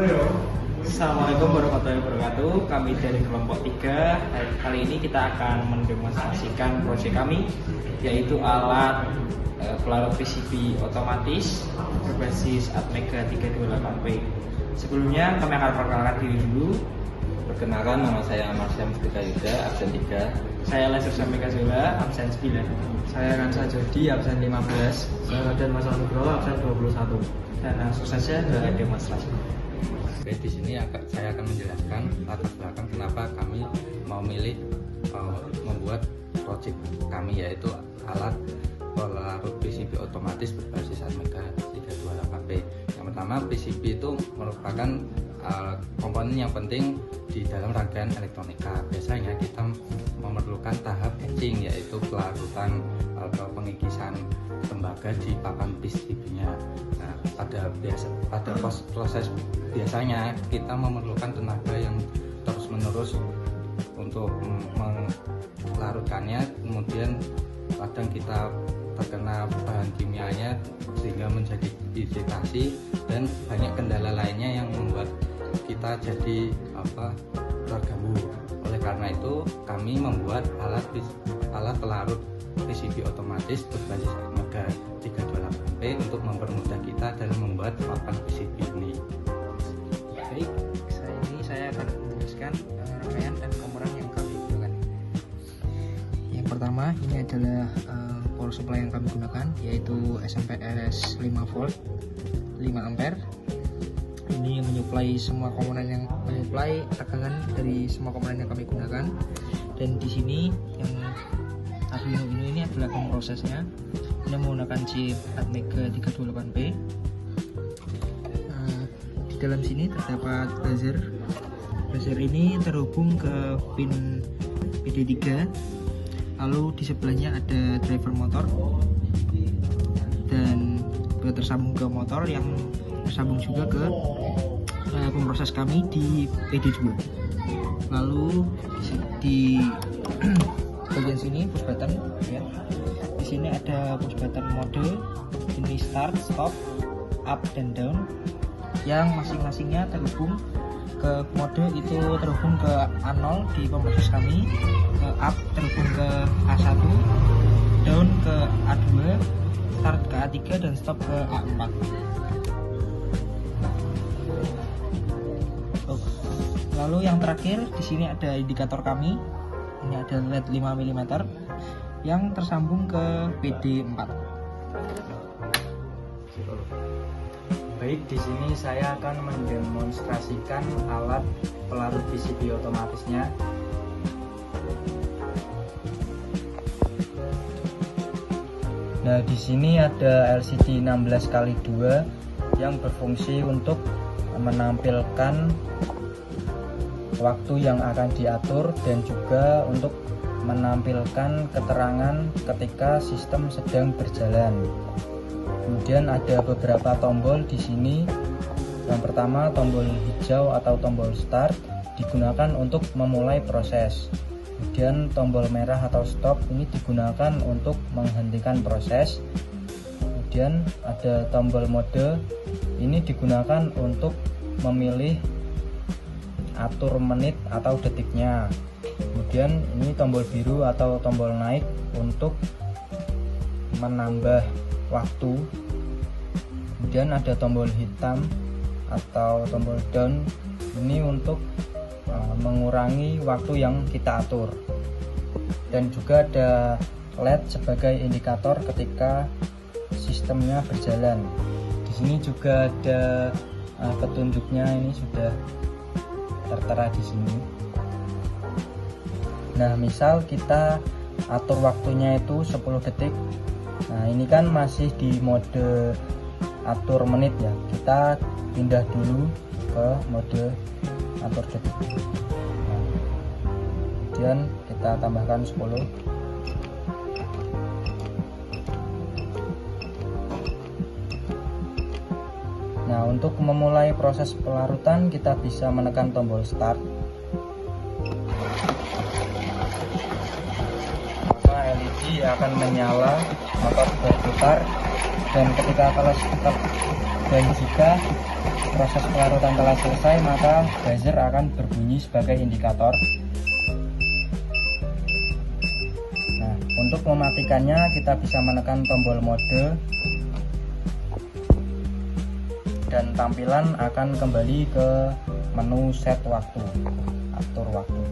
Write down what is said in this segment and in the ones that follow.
Assalamualaikum warahmatullahi wabarakatuh. Kami dari kelompok 3. Kali ini kita akan mendemonstrasikan proyek kami, yaitu alat pelarut PCB otomatis berbasis Atmega 328P. Sebelumnya kami akan perkenalkan diri dulu. Perkenalkan, nama saya Marsam Fika Yuda, absen 3. Saya Lester Samika Zola, absen 9. Saya Ransa Jodi, absen 15. Saya Raden Mas Nugroho, absen 21. Dan langsung saja ke demonstrasi. Oke, di sini saya akan menjelaskan latar belakang kenapa kami mau milih membuat proyek kami, yaitu alat pelarut PCB otomatis berbasis Atmega 328P. Yang pertama, PCB itu merupakan komponen yang penting di dalam rangkaian elektronika. Biasanya kita memerlukan tahap etching, yaitu pelarutan atau pengikisan tembaga di papan PCB-nya. Nah, pada proses biasanya kita memerlukan tenaga yang terus-menerus untuk melarutkannya. Kemudian kadang kita terkena bahan kimianya sehingga menjadi iritasi, dan banyak kendala lainnya yang membuat kita jadi terganggu. Oleh karena itu kami membuat alat pelarut PCB otomatis berbasis Atmega 328P untuk mempermudah kita dalam membuat papan PCB ini. Baik, saya akan menjelaskan rangkaian dan komponen yang kami gunakan. Yang pertama, ini adalah power supply yang kami gunakan, yaitu SMPS 5 volt 5 ampere. Ini menyuplai semua komponen, yang menyuplai tegangan dari semua komponen yang kami gunakan. Dan di sini yang Arduino ini adalah pemrosesnya. Ini menggunakan chip Atmega 328P. Di dalam sini terdapat buzzer. Buzzer ini terhubung ke pin PD3. Lalu di sebelahnya ada driver motor dan tersambung ke motor yang tersambung juga ke pemroses kami di PD2. Lalu di bagian sini push button ya. Di sini ada push button mode, ini start, stop, up dan down, yang masing-masingnya terhubung ke mode itu terhubung ke A0 di pemroses kami, ke up terhubung ke A1, down ke A2, start ke A3 dan stop ke A4. Lalu yang terakhir di sini ada indikator kami. Ini ada LED 5 mm yang tersambung ke PD4. Baik, di sini saya akan mendemonstrasikan alat pelarut PCB otomatisnya. Nah, di sini ada LCD 16x2 yang berfungsi untuk menampilkan waktu yang akan diatur dan juga untuk menampilkan keterangan ketika sistem sedang berjalan. Kemudian ada beberapa tombol di sini. Yang pertama, tombol hijau atau tombol start digunakan untuk memulai proses. Kemudian tombol merah atau stop ini digunakan untuk menghentikan proses. Kemudian ada tombol mode, ini digunakan untuk memilih atur menit atau detiknya. Kemudian ini tombol biru atau tombol naik untuk menambah waktu. Kemudian ada tombol hitam atau tombol down, ini untuk mengurangi waktu yang kita atur. Dan juga ada LED sebagai indikator ketika sistemnya berjalan. Di sini juga ada petunjuknya, ini sudah tertera di sini. Nah, misal kita atur waktunya itu 10 detik. Nah, ini kan masih di mode atur menit ya. Kita pindah dulu ke mode atur detik. Nah, kemudian kita tambahkan 10. Nah, untuk memulai proses pelarutan kita bisa menekan tombol start. Maka LED akan menyala, motor berputar, dan ketika kalau stop dan jika proses pelarutan telah selesai, maka buzzer akan berbunyi sebagai indikator. Nah, untuk mematikannya kita bisa menekan tombol mode dan tampilan akan kembali ke menu set waktu, atur waktu.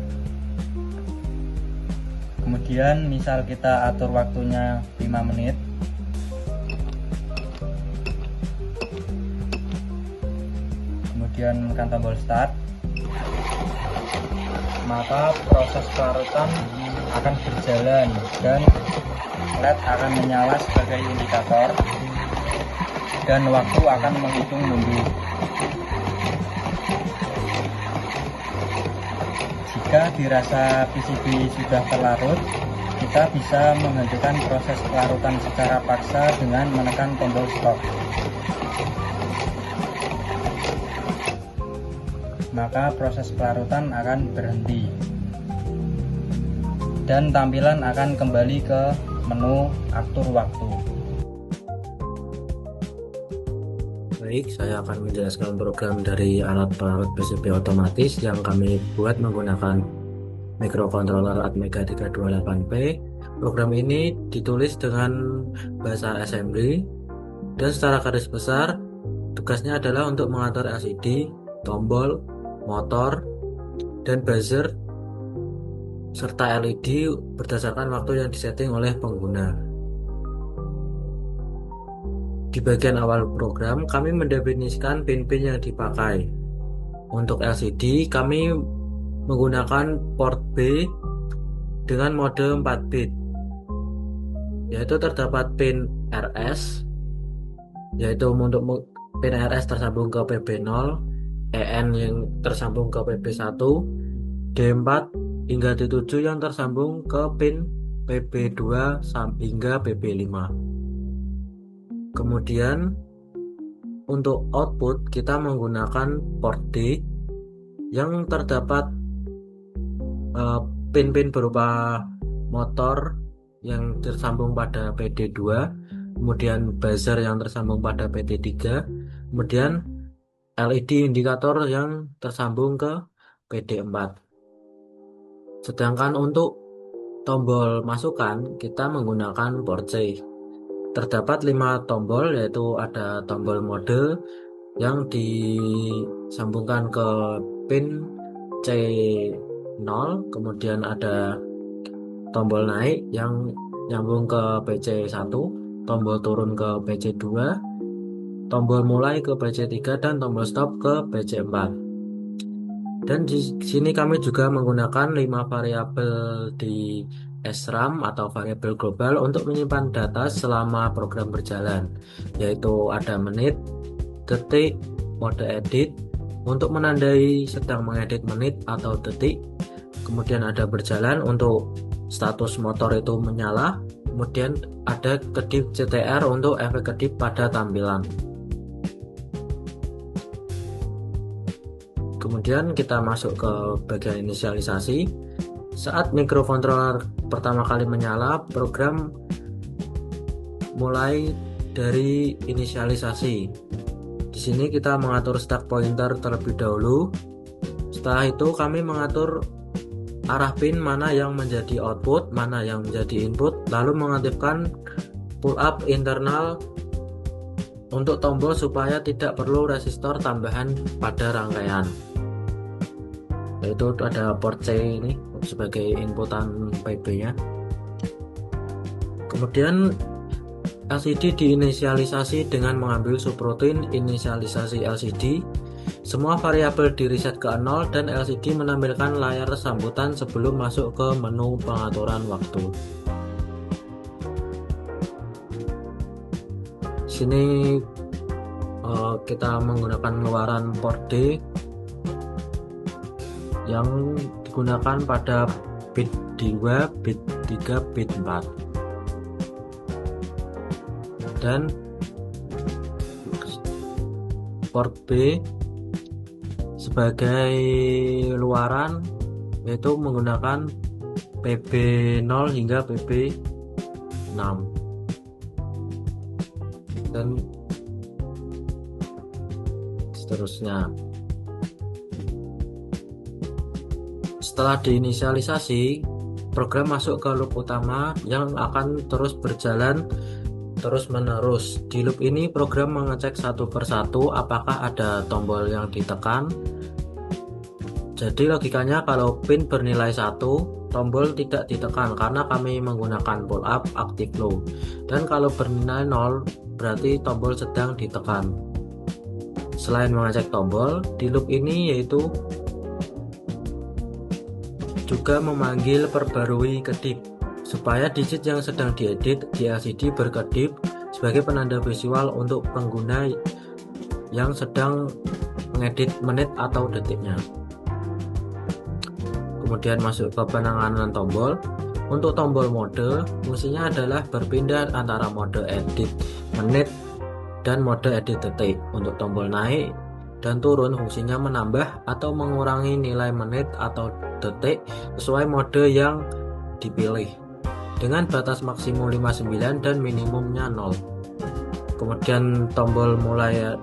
Kemudian misal kita atur waktunya 5 menit, kemudian menekan tombol start, maka proses pelarutan akan berjalan dan LED akan menyala sebagai indikator dan waktu akan menghitung mundur. Jika dirasa PCB sudah terlarut, kita bisa menghentikan proses pelarutan secara paksa dengan menekan tombol stop. Maka proses pelarutan akan berhenti dan tampilan akan kembali ke menu atur waktu. Baik, saya akan menjelaskan program dari alat pelarut PCB otomatis yang kami buat menggunakan microcontroller Atmega 328P. Program ini ditulis dengan bahasa assembly dan secara garis besar tugasnya adalah untuk mengatur LCD, tombol, motor, dan buzzer serta LED berdasarkan waktu yang disetting oleh pengguna. Di bagian awal program, kami mendefinisikan pin-pin yang dipakai. Untuk LCD, kami menggunakan port B dengan mode 4 bit, yaitu terdapat pin RS, yaitu untuk pin RS tersambung ke PB0, EN yang tersambung ke PB1, D4 hingga D7 yang tersambung ke pin PB2 hingga PB5. Kemudian untuk output kita menggunakan port D yang terdapat pin-pin berupa motor yang tersambung pada PD2, kemudian buzzer yang tersambung pada PD3, kemudian LED indikator yang tersambung ke PD4. Sedangkan untuk tombol masukan kita menggunakan port C. Terdapat 5 tombol, yaitu ada tombol mode yang disambungkan ke pin C0, kemudian ada tombol naik yang nyambung ke PC1, tombol turun ke PC2, tombol mulai ke PC3, dan tombol stop ke PC4. Dan di sini kami juga menggunakan 5 variabel di SRAM atau variabel global untuk menyimpan data selama program berjalan, yaitu ada menit, detik, mode edit untuk menandai sedang mengedit menit atau detik, kemudian ada berjalan untuk status motor itu menyala, kemudian ada kedip CTR untuk efek kedip pada tampilan. Kemudian kita masuk ke bagian inisialisasi. Saat microcontroller pertama kali menyala, program mulai dari inisialisasi. Di sini kita mengatur stack pointer terlebih dahulu. Setelah itu kami mengatur arah pin mana yang menjadi output, mana yang menjadi input, lalu mengaktifkan pull up internal untuk tombol supaya tidak perlu resistor tambahan pada rangkaian. Yaitu ada port C ini sebagai inputan PB-nya. Kemudian LCD diinisialisasi dengan mengambil subroutine inisialisasi LCD. Semua variabel di reset ke 0 dan LCD menampilkan layar sambutan sebelum masuk ke menu pengaturan waktu. Sini kita menggunakan luaran port D yang digunakan pada bit 2, bit 3, bit 4. Dan port B sebagai luaran yaitu menggunakan PB0 hingga PB6. Dan seterusnya. Setelah diinisialisasi, program masuk ke loop utama yang akan terus berjalan terus-menerus. Di loop ini program mengecek satu persatu apakah ada tombol yang ditekan. Jadi logikanya kalau pin bernilai 1, tombol tidak ditekan karena kami menggunakan pull up active low. Dan kalau bernilai 0, berarti tombol sedang ditekan. Selain mengecek tombol, di loop ini yaitu juga memanggil perbarui kedip supaya digit yang sedang diedit di LCD berkedip sebagai penanda visual untuk pengguna yang sedang mengedit menit atau detiknya. Kemudian masuk ke penanganan tombol. Untuk tombol mode, fungsinya adalah berpindah antara mode edit menit dan mode edit detik. Untuk tombol naik dan turun, fungsinya menambah atau mengurangi nilai menit atau detik sesuai mode yang dipilih dengan batas maksimum 59 dan minimumnya 0. Kemudian tombol mulai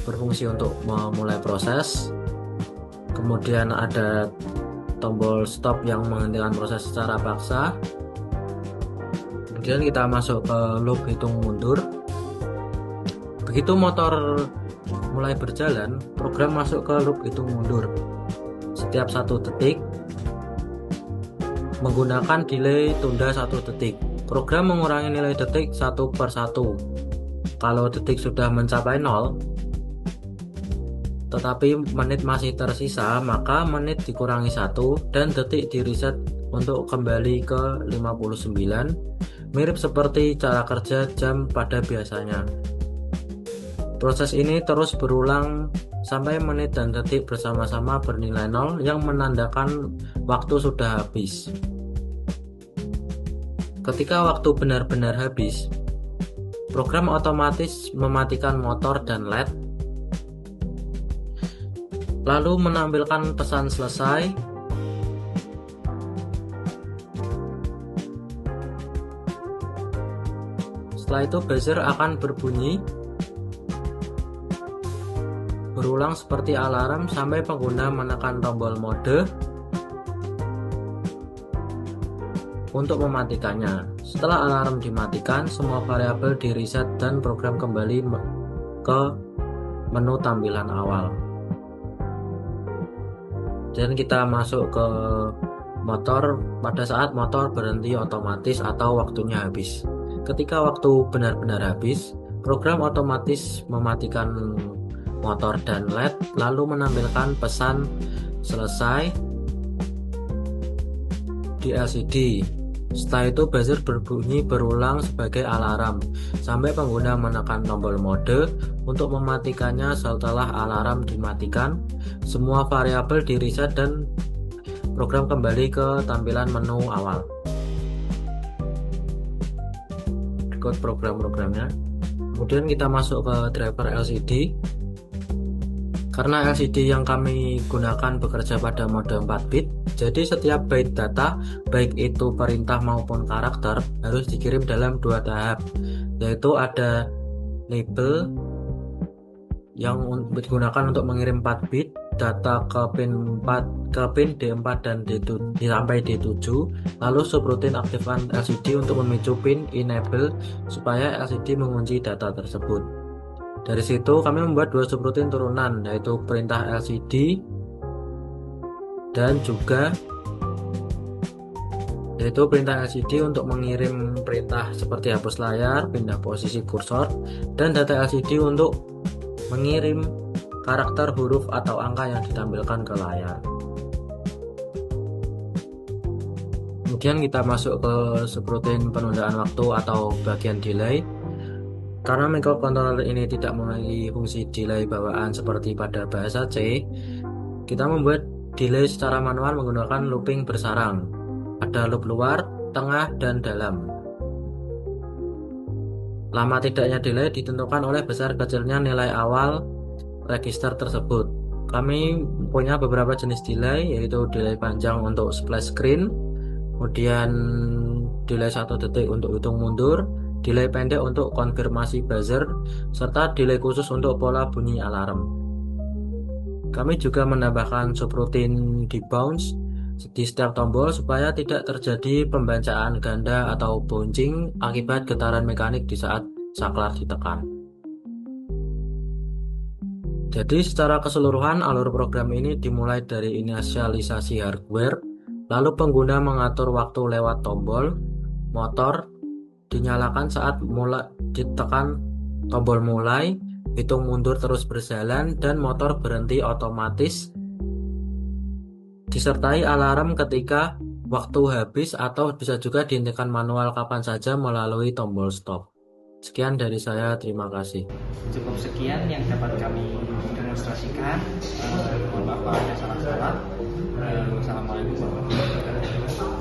berfungsi untuk memulai proses. Kemudian ada tombol stop yang menghentikan proses secara paksa. Kemudian kita masuk ke loop hitung mundur. Begitu motor mulai berjalan, program masuk ke loop hitung mundur. Setiap 1 detik menggunakan delay tunda 1 detik. Program mengurangi nilai detik 1 per 1. Kalau detik sudah mencapai 0, tetapi menit masih tersisa, maka menit dikurangi 1 dan detik di reset untuk kembali ke 59, mirip seperti cara kerja jam pada biasanya. Proses ini terus berulang sampai menit dan detik bersama-sama bernilai 0 yang menandakan waktu sudah habis. Ketika waktu benar-benar habis, program otomatis mematikan motor dan LED, lalu menampilkan pesan selesai. Setelah itu buzzer akan berbunyi berulang seperti alarm sampai pengguna menekan tombol mode untuk mematikannya. Setelah alarm dimatikan, semua variabel di reset dan program kembali ke menu tampilan awal. Dan kita masuk ke motor pada saat motor berhenti otomatis atau waktunya habis. Ketika waktu benar-benar habis, program otomatis mematikan motor dan LED lalu menampilkan pesan selesai di LCD. Setelah itu buzzer berbunyi berulang sebagai alarm sampai pengguna menekan tombol mode untuk mematikannya. Setelah alarm dimatikan, semua variabel di reset dan program kembali ke tampilan menu awal. Berikut program-programnya. Kemudian kita masuk ke driver LCD. Karena LCD yang kami gunakan bekerja pada mode 4 bit, jadi setiap byte data, baik itu perintah maupun karakter, harus dikirim dalam 2 tahap, yaitu ada label yang digunakan untuk mengirim 4 bit data ke pin D4 dan D7 sampai D7, lalu subroutine aktifkan LCD untuk memicu pin enable supaya LCD mengunci data tersebut. Dari situ kami membuat 2 subroutine turunan, yaitu perintah LCD dan juga yaitu perintah LCD untuk mengirim perintah seperti hapus layar, pindah posisi kursor, dan data LCD untuk mengirim karakter, huruf, atau angka yang ditampilkan ke layar. Kemudian kita masuk ke subroutine penundaan waktu atau bagian delay. Karena microcontroller ini tidak memiliki fungsi delay bawaan seperti pada bahasa C, kita membuat delay secara manual menggunakan looping bersarang. Ada loop luar, tengah, dan dalam. Lama tidaknya delay ditentukan oleh besar kecilnya nilai awal register tersebut. Kami punya beberapa jenis delay, yaitu delay panjang untuk splash screen, kemudian delay 1 detik untuk hitung mundur, delay pendek untuk konfirmasi buzzer, serta delay khusus untuk pola bunyi alarm. Kami juga menambahkan subroutine debounce di setiap tombol supaya tidak terjadi pembacaan ganda atau bouncing akibat getaran mekanik di saat saklar ditekan. Jadi secara keseluruhan alur program ini dimulai dari inisialisasi hardware, lalu pengguna mengatur waktu lewat tombol, motor dinyalakan saat mulai ditekan tombol mulai, hitung mundur terus berjalan, dan motor berhenti otomatis, disertai alarm ketika waktu habis atau bisa juga dihentikan manual kapan saja melalui tombol stop. Sekian dari saya, terima kasih. Cukup sekian yang dapat kami demonstrasikan. Mohon maaf ada salah-salah. Assalamualaikum warahmatullahi wabarakatuh.